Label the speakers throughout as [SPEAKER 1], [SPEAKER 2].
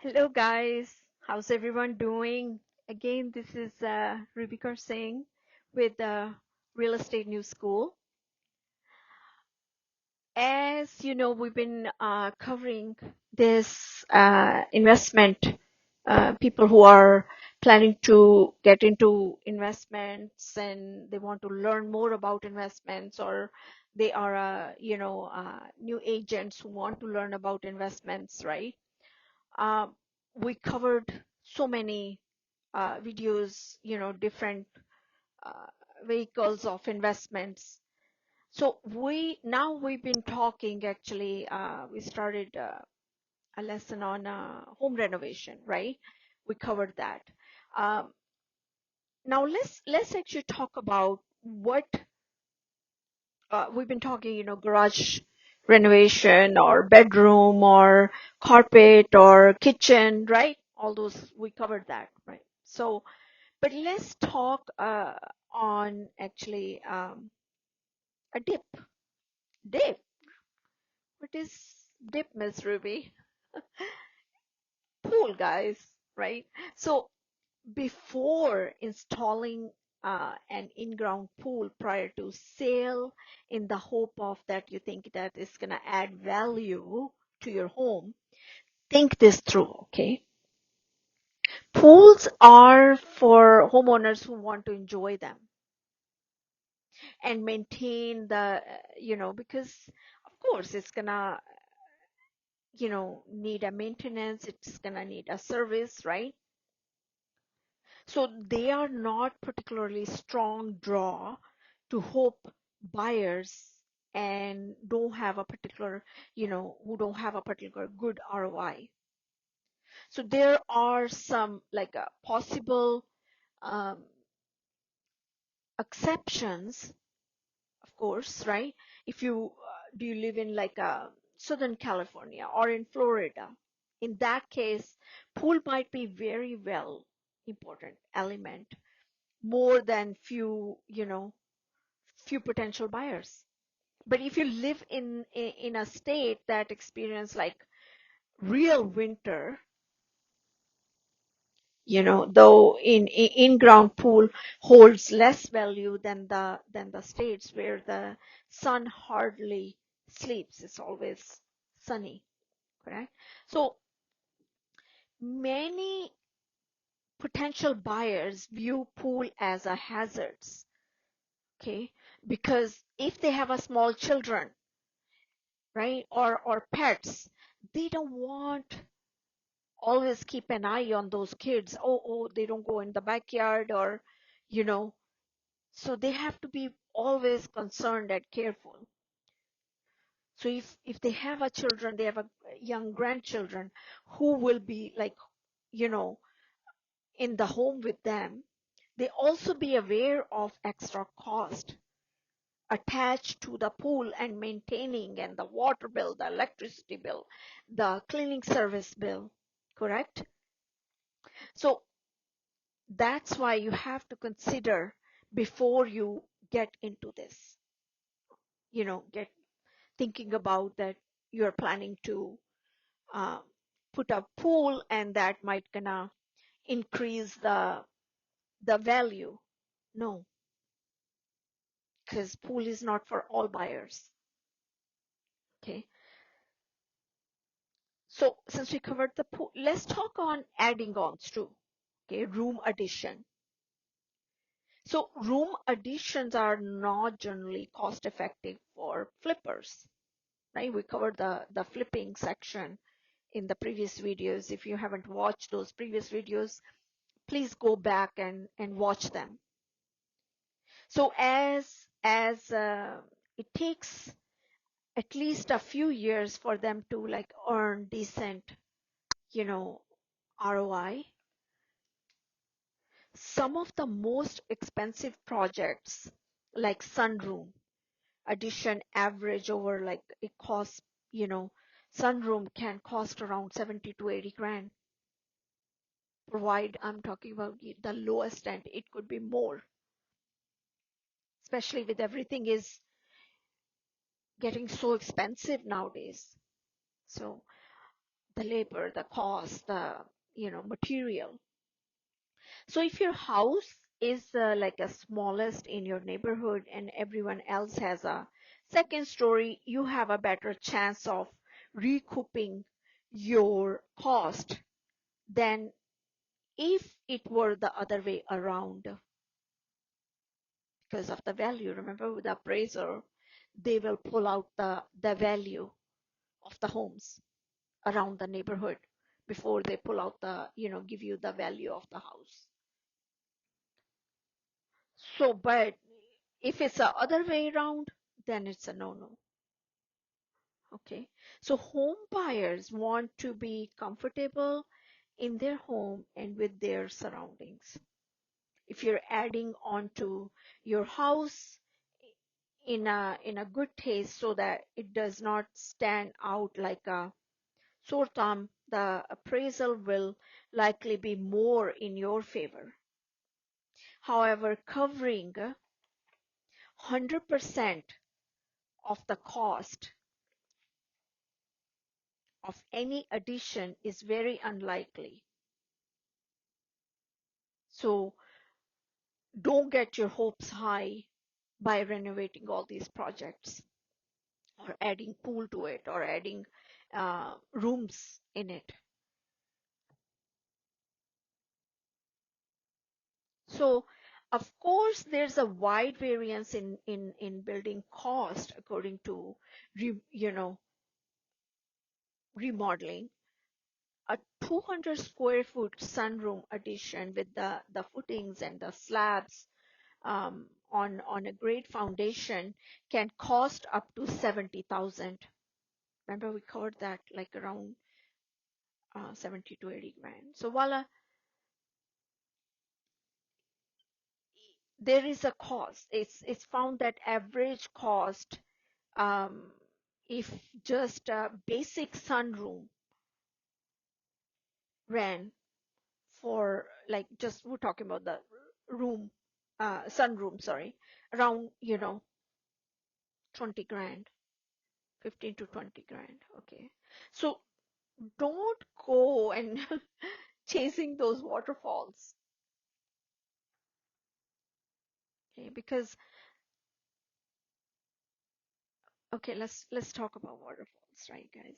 [SPEAKER 1] Hello guys, how's everyone doing? Again, this is RubyKaurSingh with Real Estate New School. As you know, we've been covering this investment, people who are planning to get into investments and they want to learn more about investments, or they are, new agents who want to learn about investments, right? Um, we covered so many videos, different uh, vehicles of investments. So we've been talking actually, we started a lesson on home renovation, right? We covered that. Um, Now let's actually talk about what we've been talking, garage renovation or bedroom or carpet or kitchen, right? All those, we covered that, right? So, but let's talk on actually a dip. Dip. What is dip, Miss Ruby? Pool, guys, right? So before installing an in-ground pool prior to sale, in the hope of that you think that it's going to add value to your home, think this through, okay? Pools are for homeowners who want to enjoy them and maintain the, because of course it's going to, need a maintenance, it's going to need a service, right? So they are not particularly strong draw to hope buyers and don't have a particular, who don't have a particular good ROI. So there are some like possible um, exceptions, of course, right? If you do you live in like Southern California or in Florida, in that case, pool might be very well important element more than few potential buyers. But if you live in a state that experience like real winter, though in-ground pool holds less value than the states where the sun hardly sleeps. It's always sunny, correct? So many potential buyers view pool as a hazards, okay? Because if they have a small children, right, or pets, they don't want always keep an eye on those kids. Oh, they don't go in the backyard, or you know so they have to be always concerned and careful. So if they have a children, they have a young grandchildren who will be like, you know in the home with them, they also be aware of extra cost attached to the pool and maintaining, and the water bill, the electricity bill, the cleaning service bill, correct? So that's why you have to consider before you get into this, get thinking about that you're planning to uh, put a pool and that might gonna increase the value. No, because pool is not for all buyers. Okay, so since we covered the pool, let's talk on adding ons too. Okay, room addition. So room additions are not generally cost effective for flippers, right? We covered the flipping section in the previous videos. If you haven't watched those previous videos, please go back and watch them. So as it takes at least a few years for them to like earn decent, you know, ROI. Some of the most expensive projects like sunroom addition average over like it costs, sunroom can cost around 70 to 80 grand. Provide, I'm talking about the lowest end, it could be more, especially with everything is getting so expensive nowadays. So the labor, the cost, the material. So if your house is like a smallest in your neighborhood and everyone else has a second story, you have a better chance of recouping your cost than if it were the other way around because of the value. Remember, with the appraiser, they will pull out the value of the homes around the neighborhood before they pull out give you the value of the house. So, but if it's the other way around, then it's a no-no. Okay. So home buyers want to be comfortable in their home and with their surroundings. If you're adding on to your house in a good taste so that it does not stand out like a sore thumb, the appraisal will likely be more in your favor. However, covering 100% of the cost of any addition is very unlikely. So don't get your hopes high by renovating all these projects or adding pool to it or adding rooms in it. So of course, there's a wide variance in building cost according to remodeling. A 200 square foot sunroom addition with the footings and the slabs on a great foundation can cost up to 70,000. Remember we covered that like around 70 to 80 grand. So while there is a cost, it's found that average cost um, if just a basic sunroom ran for like just we're talking about the room sunroom, sorry, around 20 grand, 15 to 20 grand. Okay, so don't go and chasing those waterfalls. Okay, because okay, let's talk about waterfalls, right, guys?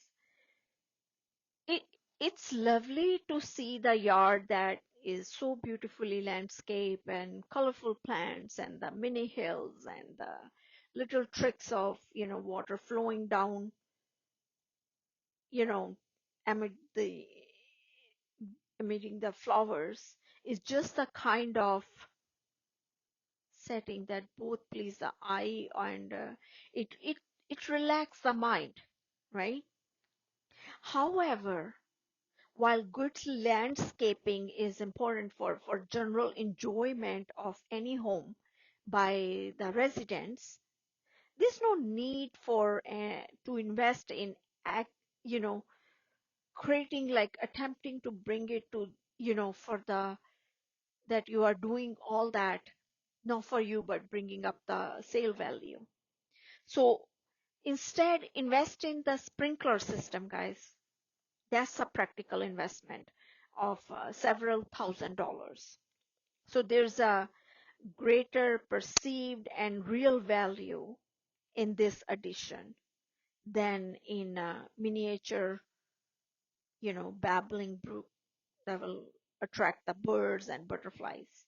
[SPEAKER 1] it it's lovely to see the yard that is so beautifully landscaped and colorful plants and the mini hills and the little tricks of water flowing down you know amid the emitting the flowers is just the kind of setting that both please the eye and it relaxes the mind, right? However, while good landscaping is important for general enjoyment of any home by the residents, there's no need for to invest in act, you know, creating like attempting to bring it to, for the that you are doing all that not for you but bringing up the sale value. So instead, invest in the sprinkler system, guys. That's a practical investment of several $1,000s. So there's a greater perceived and real value in this addition than in a miniature, babbling brook that will attract the birds and butterflies.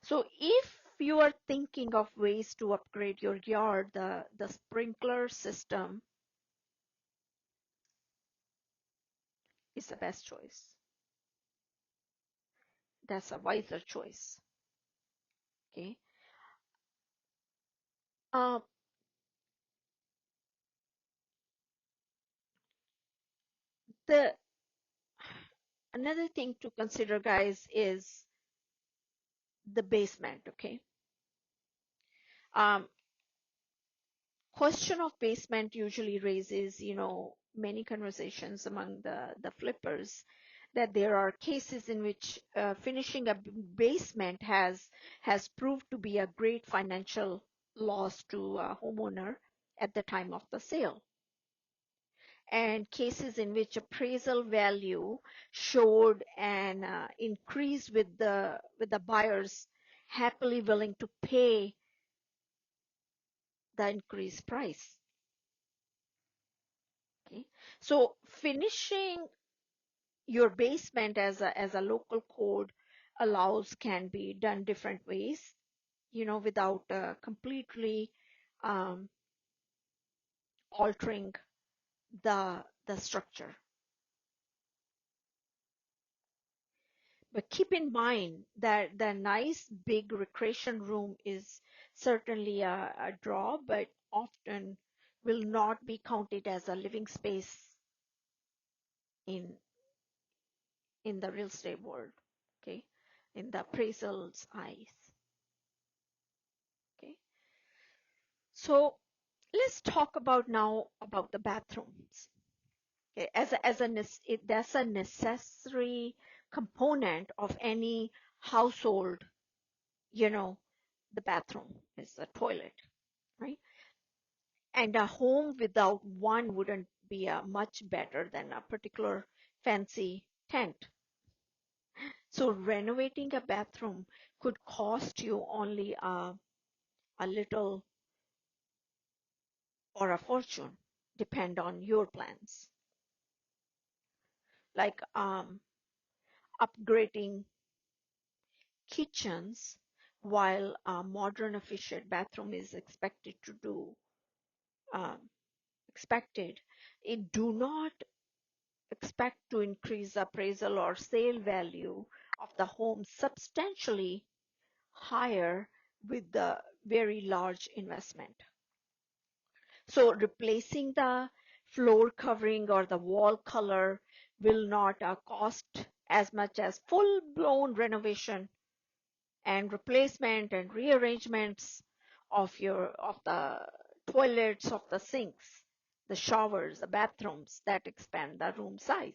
[SPEAKER 1] So if you are thinking of ways to upgrade your yard, the sprinkler system is the best choice. That's a wiser choice. Okay. Uh, the another thing to consider, guys, is the basement. Okay. Um, question of basement usually raises, many conversations among the flippers that there are cases in which finishing a basement has proved to be a great financial loss to a homeowner at the time of the sale. and cases in which appraisal value showed an increase with the buyers happily willing to pay the increased price. Okay, so finishing your basement as a local code allows can be done different ways, without completely um, altering the structure. But keep in mind that the nice big recreation room is certainly a draw, but often will not be counted as a living space in in the real estate world, okay, in the appraisal's eyes. Okay, so let's talk about now about the bathrooms. Okay, that's a necessary component of any household. You know, the bathroom is a toilet, right? And a home without one wouldn't be much better than a particular fancy tent. So renovating a bathroom could cost you only a little or a fortune, depend on your plans. Like upgrading kitchens, while a modern efficient bathroom is um, expected, it do not expect to increase appraisal or sale value of the home substantially higher with the very large investment. So replacing the floor covering or the wall color will not cost as much as full-blown renovation and replacement and rearrangements of the toilets, of the sinks, the showers, the bathrooms that expand the room size.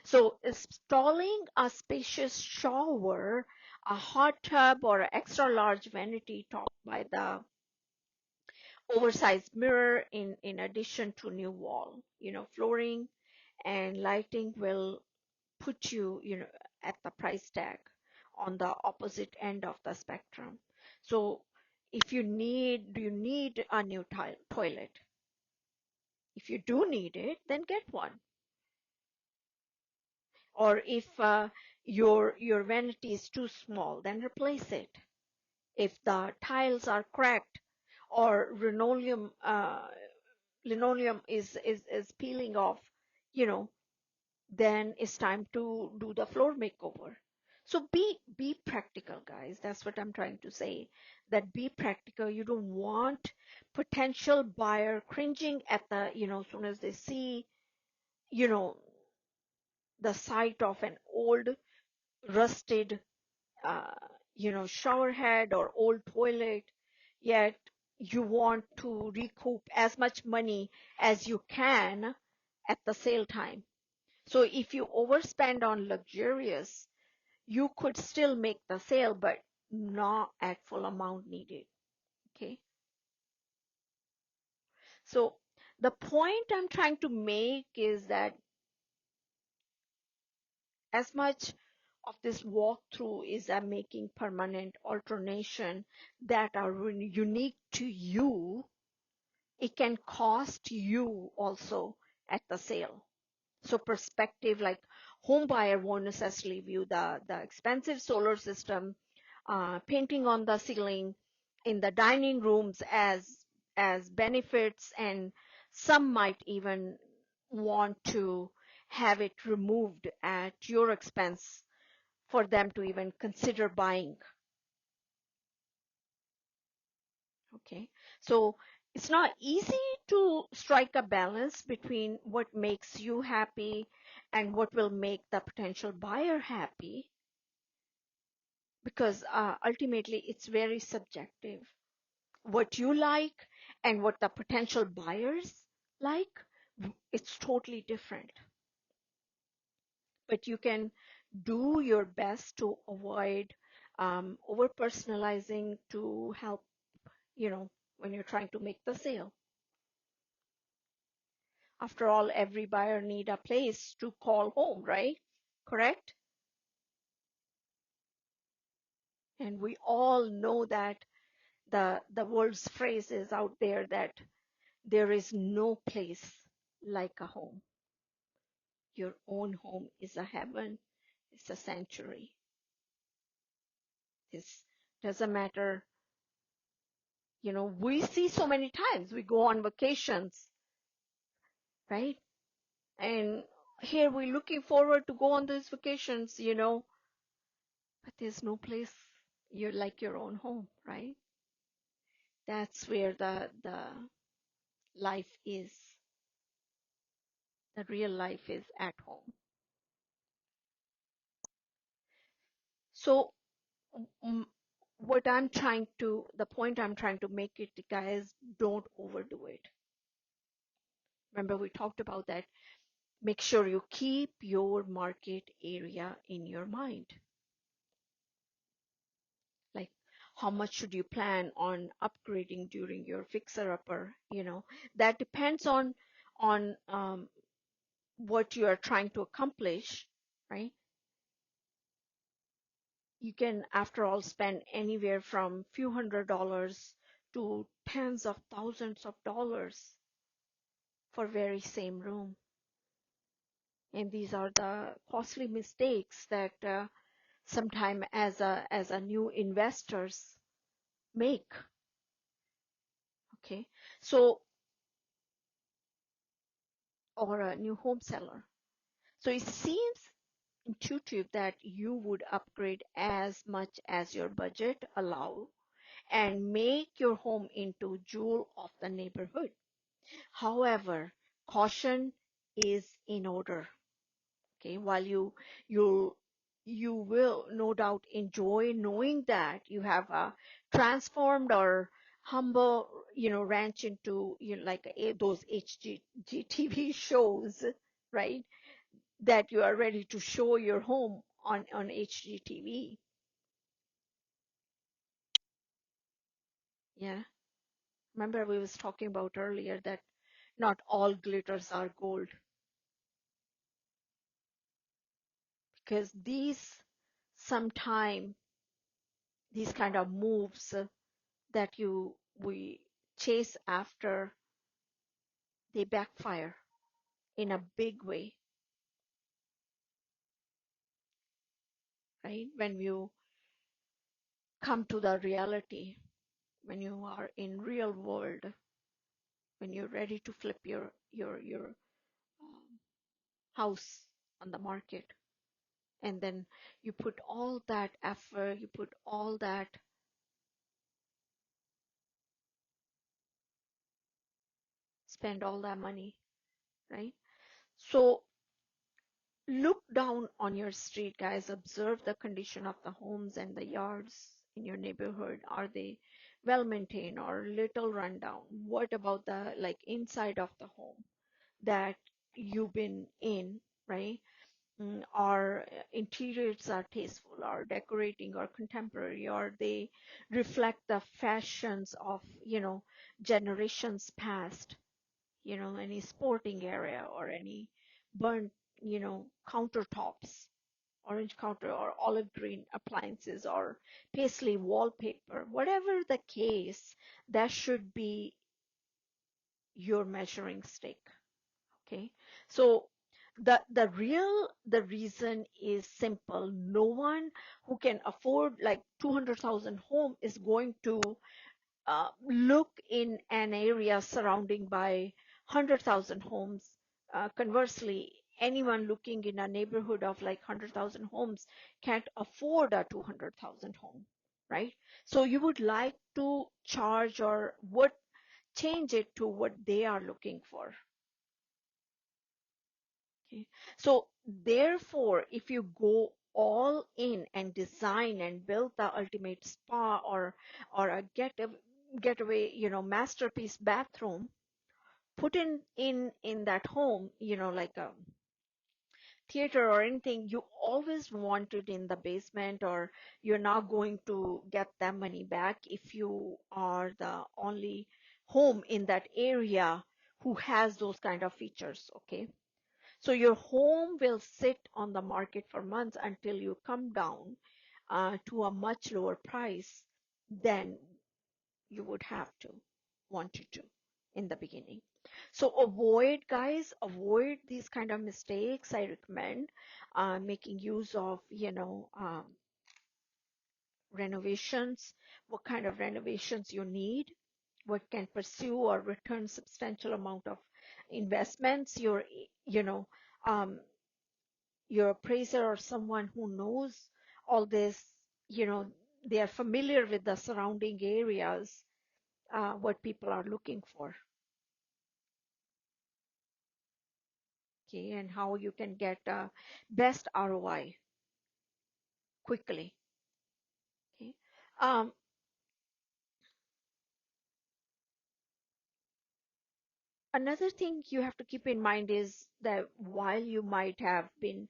[SPEAKER 1] So installing a spacious shower, a hot tub, or an extra large vanity topped by the oversized mirror in addition to new wall, flooring and lighting will put you at the price tag on the opposite end of the spectrum. So if do you need a new toilet? If you do need it, then get one. Or if your vanity is too small, then replace it. If the tiles are cracked or linoleum is peeling off, you know, then it's time to do the floor makeover. So be practical, guys. That's what I'm trying to say. That be practical. You don't want potential buyer cringing at the, as soon as they see, you know, the sight of an old rusted uh, shower head or old toilet, yet you want to recoup as much money as you can at the sale time. So if you overspend on luxurious, you could still make the sale, but not at full amount needed. Okay. So the point I'm trying to make is that as much of this walkthrough is making permanent alternation that are really unique to you, it can cost you also at the sale. So perspective, like home buyer won't necessarily view the expensive solar system, painting on the ceiling in the dining rooms as benefits, and some might even want to have it removed at your expense for them to even consider buying. Okay, so it's not easy to strike a balance between what makes you happy and what will make the potential buyer happy, because ultimately it's very subjective. What you like and what the potential buyers like, it's totally different. But you can do your best to avoid over personalizing to help, when you're trying to make the sale. After all, every buyer need a place to call home, right? Correct? And we all know that the world's phrase is out there that there is no place like a home. Your own home is a heaven, it's a sanctuary. It doesn't matter, we see so many times we go on vacations, right? And here we're looking forward to go on these vacations, but there's no place you're like your own home, right? That's where the life is, the real life is at home. So mm, the point I'm trying to make it, guys, don't overdo it. Remember, we talked about that. Make sure you keep your market area in your mind. Like, how much should you plan on upgrading during your fixer upper? That depends on what you are trying to accomplish, right? You can, after all, spend anywhere from few $100s to tens of thousands of dollars for very same room. And these are the costly mistakes that sometime as a new investors make. Okay, so, or a new home seller. So it seems intuitive that you would upgrade as much as your budget allow and make your home into jewel of the neighborhood. However, caution is in order. Okay, while you you will no doubt enjoy knowing that you have transformed or humble ranch into like those HGTV shows, right? That you are ready to show your home on HGTV. Yeah, remember we was talking about earlier that not all glitters are gold, because sometime these kind of moves that we chase after, they backfire in a big way, right? When you come to the reality, when you are in real world, when you're ready to flip your um, house on the market, and then you put all that effort, you put all that, spend all that money, right? So look down on your street, guys. Observe the condition of the homes and the yards in your neighborhood. Are they well maintained or little rundown? What about the like inside of the home that you've been in, right? Our interiors are tasteful, or decorating, or contemporary, or they reflect the fashions of generations past, any sporting area or any burnt countertops, orange counter or olive green appliances or paisley wallpaper, whatever the case, that should be your measuring stick. Okay, so the reason is simple. No one who can afford like 200,000 home is going to look in an area surrounding by 100,000 homes. Conversely, anyone looking in a neighborhood of like 100,000 homes can't afford a 200,000 home, right? So you would like to charge or what change it to what they are looking for. Okay. So therefore, if you go all in and design and build the ultimate spa or a getaway, masterpiece bathroom, put in that home, like a theater or anything, you always want it in the basement, or you're not going to get that money back if you are the only home in that area who has those kind of features. Okay. So your home will sit on the market for months until you come down to a much lower price than you would have to wanted to in the beginning. So avoid, guys, avoid these kind of mistakes. I recommend making use of, renovations, what kind of renovations you need, what can pursue or return substantial amount of investments. You know, um, your appraiser or someone who knows all this, they are familiar with the surrounding areas, what people are looking for, okay, and how you can get best ROI quickly, okay. Um, Another thing you have to keep in mind is that while you might have been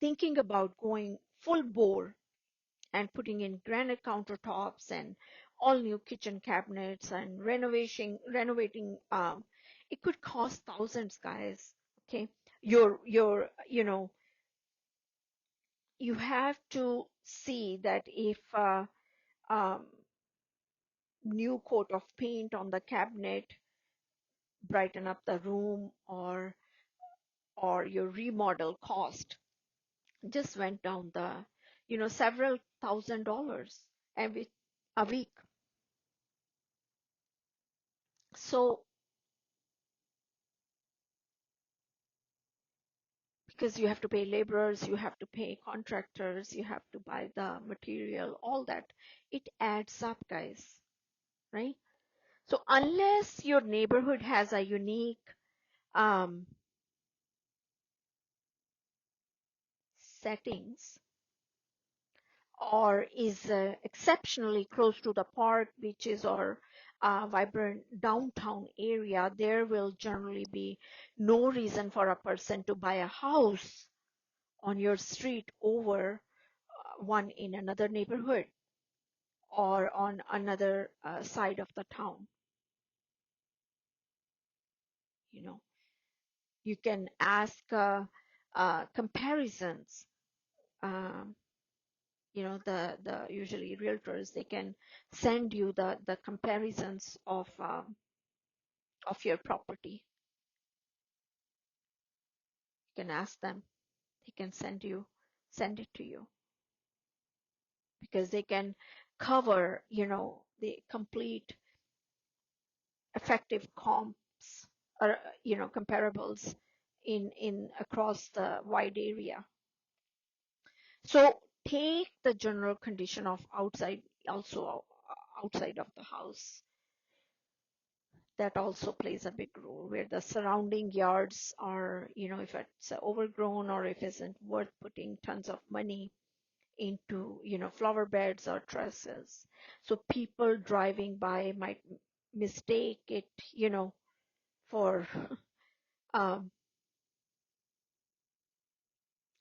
[SPEAKER 1] thinking about going full bore and putting in granite countertops and all new kitchen cabinets and renovating, it could cost thousands, guys. Okay. Your you have to see that if um, new coat of paint on the cabinet brighten up the room, or your remodel cost just went down the several $1,000s every a week. So because you have to pay laborers, you have to pay contractors, you have to buy the material, all that, it adds up, guys, right? So unless your neighborhood has a unique um, settings, or is exceptionally close to the park, beaches, or vibrant downtown area, there will generally be no reason for a person to buy a house on your street over one in another neighborhood or on another side of the town. You know, you can ask comparisons. Um, the usually realtors, they can send you the comparisons of your property. You can ask them. They can send it to you, because they can cover, the complete effective comps, or comparables in across the wide area. So take the general condition of outside of the house. That also plays a big role, where the surrounding yards are, if it's overgrown or if it isn't worth putting tons of money into, flower beds or trusses. So people driving by might mistake it, for um,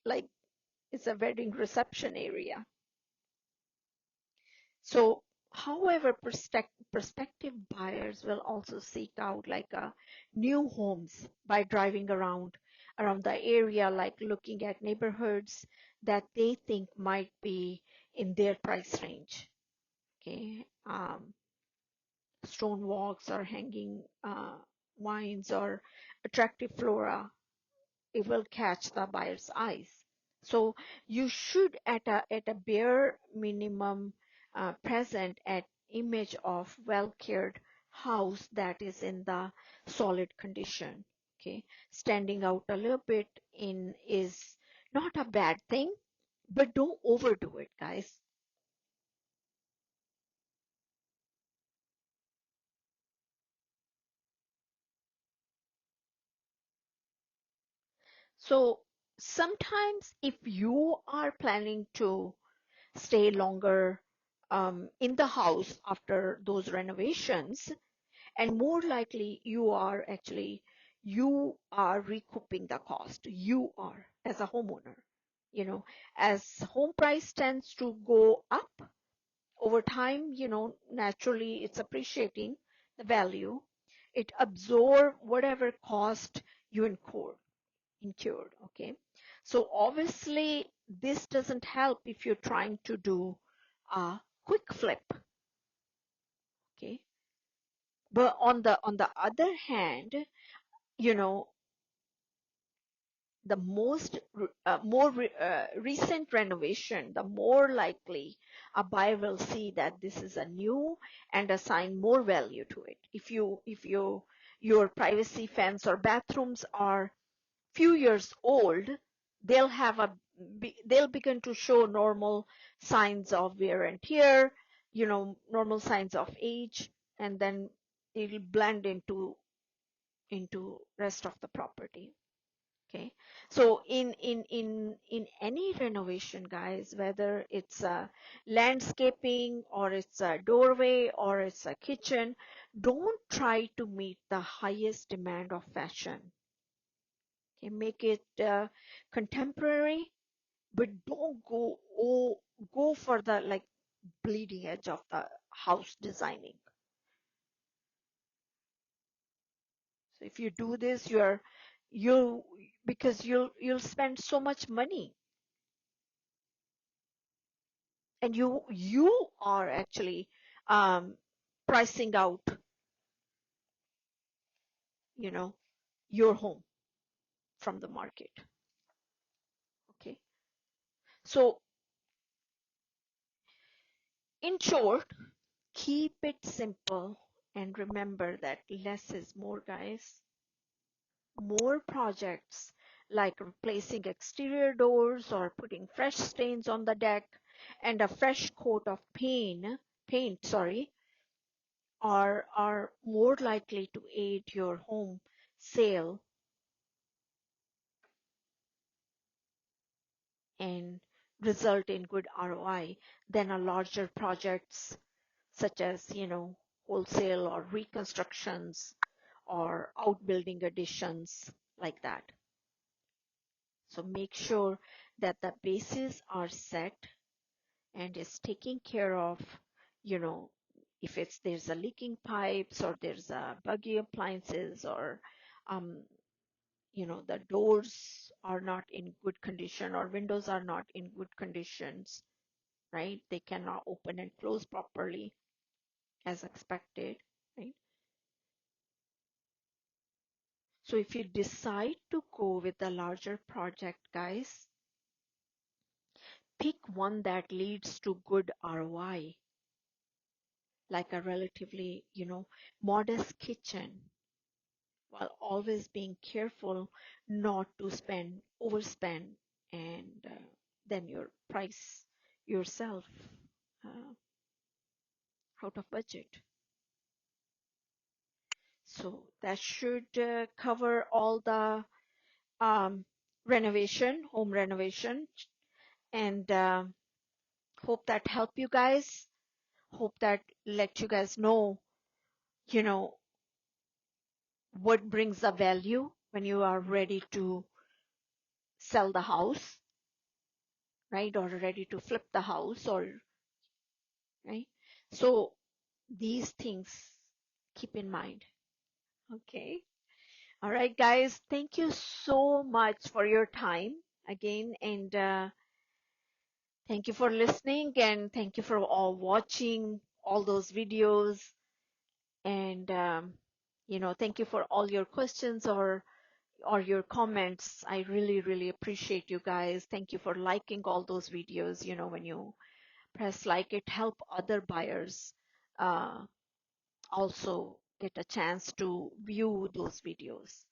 [SPEAKER 1] like it's a wedding reception area. So, however, prospective buyers will also seek out like new homes by driving around the area, like looking at neighborhoods that they think might be in their price range. Okay, stone walks or hanging vines or attractive flora, it will catch the buyer's eyes. So you should at a bare minimum present an image of well cared house that is in the solid condition. Okay, standing out a little bit in is not a bad thing, but don't overdo it, guys. So sometimes if you are planning to stay longer in the house after those renovations, and more likely you are recouping the cost, you are as a homeowner, as home price tends to go up over time, naturally it's appreciating the value. it absorb whatever cost you incurred. Okay, so obviously this doesn't help if you're trying to do a quick flip. Okay, but on the other hand, you know, the more recent renovation, the more likely a buyer will see that this is a new and assign more value to it. If your privacy fence or bathrooms are few years old, they'll have a they'll begin to show normal signs of wear and tear, you know, normal signs of age, and then it'll blend into rest of the property. Okay, so in any renovation, guys, whether it's a landscaping or it's a doorway or it's a kitchen, don't try to meet the highest demand of fashion. Okay, make it contemporary, but don't go for the like bleeding edge of the house designing. So if you do this, you because you'll spend so much money, and you are actually um, pricing out, you know, your home from the market. Okay, so in short, keep it simple and remember that less is more, guys. More projects like replacing exterior doors or putting fresh stains on the deck and a fresh coat of paint, sorry, are more likely to aid your home sale and result in good ROI than a larger projects such as, you know, wholesale or reconstructions or outbuilding additions like that. So make sure that the bases are set and is taken care of, you know, if there's a leaking pipes or there's a buggy appliances or um, you know, the doors are not in good condition or windows are not in good conditions, right? They cannot open and close properly as expected, right? So if you decide to go with the larger project, guys, pick one that leads to good ROI, like a relatively, you know, modest kitchen, while always being careful not to overspend, and then your price yourself uh, out of budget. So that should cover all the um, home renovation, and hope that help you guys. Hope that let you guys know, you know, what brings the value when you are ready to sell the house, right? Or ready to flip the house, or right? So these things keep in mind. Okay. All right, guys. Thank you so much for your time again, and thank you for listening, and thank you for all watching all those videos, and you know, thank you for all your questions or your comments. I really, really appreciate you guys. Thank you for liking all those videos. You know, when you press like, it help other buyers uh, also get a chance to view those videos.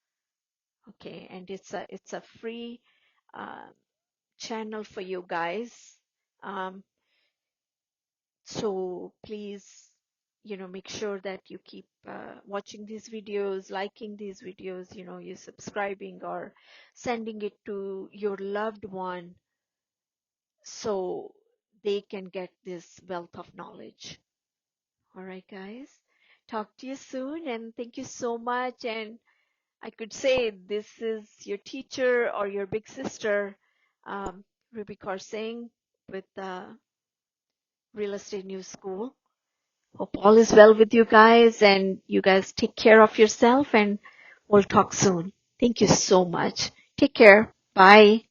[SPEAKER 1] Okay, and it's a free uh, channel for you guys. Um, so please, you know, make sure that you keep watching these videos, liking these videos, you know, you subscribing or sending it to your loved one so they can get this wealth of knowledge. All right, guys. Talk to you soon, and thank you so much. And I could say this is your teacher or your big sister, um, RubyKaurSingh with the Real Estate News School. Hope all is well with you guys, and you guys take care of yourself, and we'll talk soon. Thank you so much. Take care. Bye.